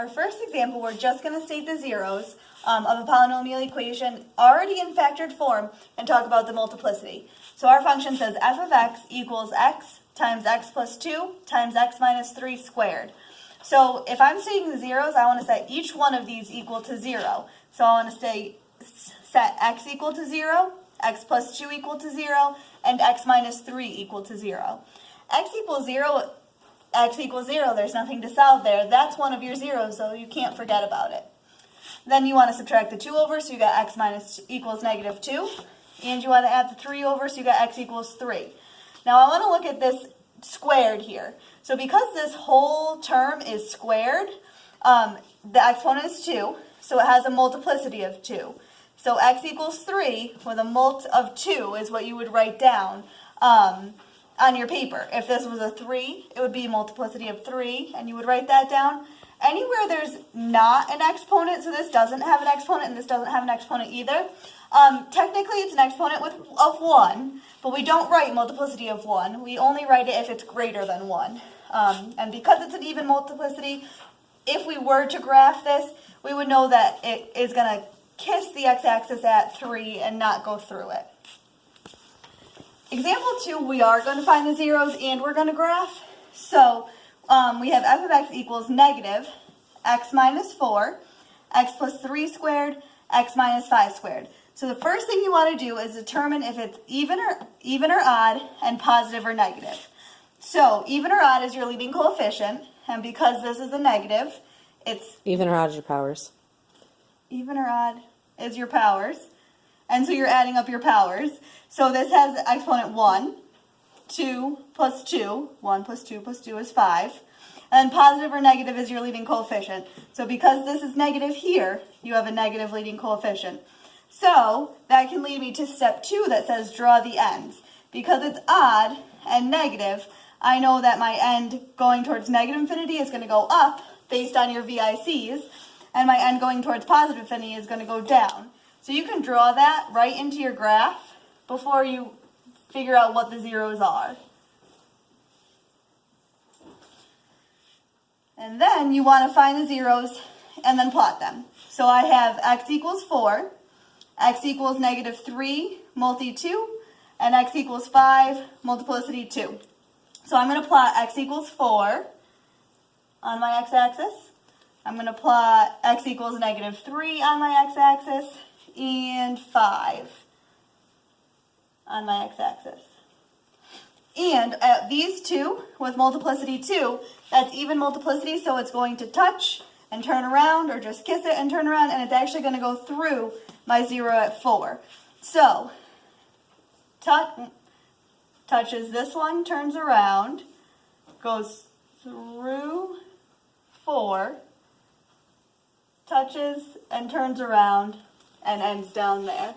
our first example, we're just going to state the zeros of a polynomial equation already in factored form and talk about the multiplicity. So our function says f of x equals x times x plus 2 times x minus 3 squared. So if I'm stating the zeros, I want to set each one of these equal to 0. So I want to set x equal to 0, x plus 2 equal to 0, and x minus 3 equal to 0. X equals 0, x equals 0, there's nothing to solve there. That's one of your zeros, so you can't forget about it. Then you want to subtract the 2 over, so you got x minus equals negative 2. And you want to add the 3 over, so you got x equals 3. Now I want to look at this squared here. So because this whole term is squared, the exponent is 2, so it has a multiplicity of 2. So x equals 3 with a mult of 2 is what you would write down on your paper. If this was a 3, it would be a multiplicity of 3, and you would write that down. Anywhere there's not an exponent, so this doesn't have an exponent and this doesn't have an exponent either, technically it's an exponent of 1, but we don't write multiplicity of 1. We only write it if it's greater than 1. And because it's an even multiplicity, if we were to graph this, we would know that it is going to kiss the x-axis at 3 and not go through it. Example 2, we are going to find the zeros and we're going to graph. So we have f of x equals negative x minus 4, x plus 3 squared, x minus 5 squared. So the first thing you want to do is determine if it's even or odd and positive or negative. So even or odd is your leading coefficient, and because this is a negative, it's even or odd is your powers. Even or odd is your powers, and so you're adding up your powers. So this has exponent 1, 2 plus 2, 1 plus 2 plus 2 is 5. And then positive or negative is your leading coefficient. So because this is negative here, you have a negative leading coefficient. So that can lead me to step 2 that says draw the ends. Because it's odd and negative, I know that my end going towards negative infinity is going to go up based on your VICs, and my end going towards positive infinity is going to go down. So you can draw that right into your graph before you figure out what the zeros are. And then you want to find the zeros and then plot them. So I have x equals 4, x equals negative 3 multi 2, and x equals 5 multiplicity 2. So I'm going to plot x equals 4 on my x-axis. I'm going to plot x equals negative 3 on my x-axis and 5 on my x-axis. And at these two with multiplicity 2, that's even multiplicity, so it's going to touch and turn around, or just kiss it and turn around, and it's actually going to go through my 0 at 4. So, touches this one, turns around, goes through 4, touches and turns around, and ends down there.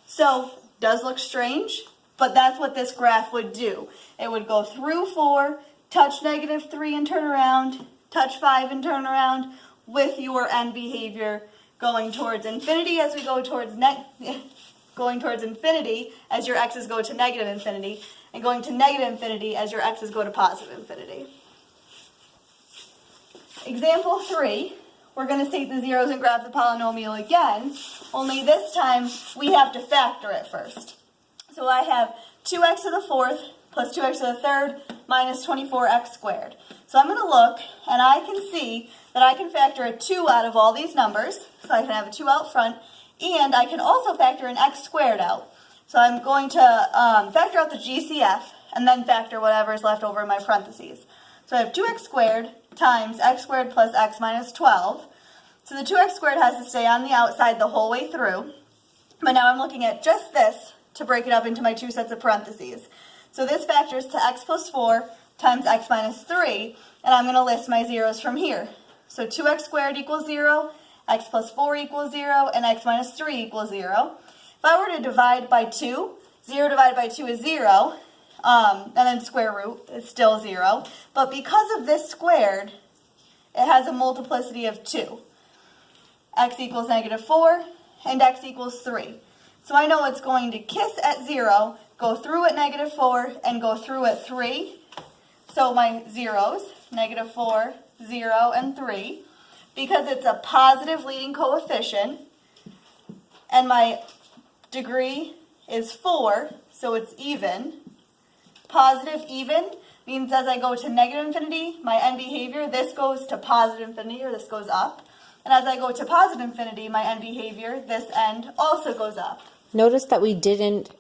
So, does look strange, but that's what this graph would do. It would go through 4, touch negative 3 and turn around, touch 5 and turn around, with your end behavior going towards infinity as we go towards infinity as your x's go to negative infinity, and going to negative infinity as your x's go to positive infinity. Example 3, we're going to state the zeros and graph the polynomial again, only this time we have to factor it first. So I have 2x to the 4th plus 2x to the 3rd minus 24x squared. So I'm going to look, and I can see that I can factor a 2 out of all these numbers. So I can have a 2 out front, and I can also factor an x squared out. So I'm going to factor out the GCF, and then factor whatever is left over in my parentheses. So I have 2x squared times x squared plus x minus 12. So the 2x squared has to stay on the outside the whole way through. But now I'm looking at just this to break it up into my 2 sets of parentheses. So this factors to x plus 4 times x minus 3, and I'm going to list my zeros from here. So 2x squared equals 0, x plus 4 equals 0, and x minus 3 equals 0. If I were to divide by 2, 0 divided by 2 is 0, and then square root is still 0. But because of this squared, it has a multiplicity of 2. X equals negative 4, and x equals 3. So I know it's going to kiss at 0, go through at negative 4, and go through at 3. So my zeros, negative 4, 0, and 3. because it's a positive leading coefficient, and my degree is 4, so it's even. Positive even means as I go to negative infinity, my end behavior, this goes to positive infinity, or this goes up. And as I go to positive infinity, my end behavior, this end also goes up. Notice that we didn't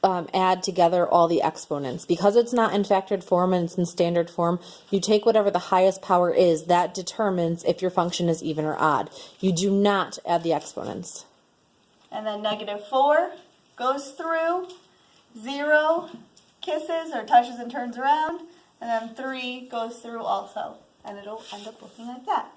add together all the exponents. Because it's not in factored form and it's in standard form, you take whatever the highest power is. That determines if your function is even or odd. You do not add the exponents. And then negative 4 goes through, 0 kisses or touches and turns around, and then 3 goes through also. And it'll end up looking like that.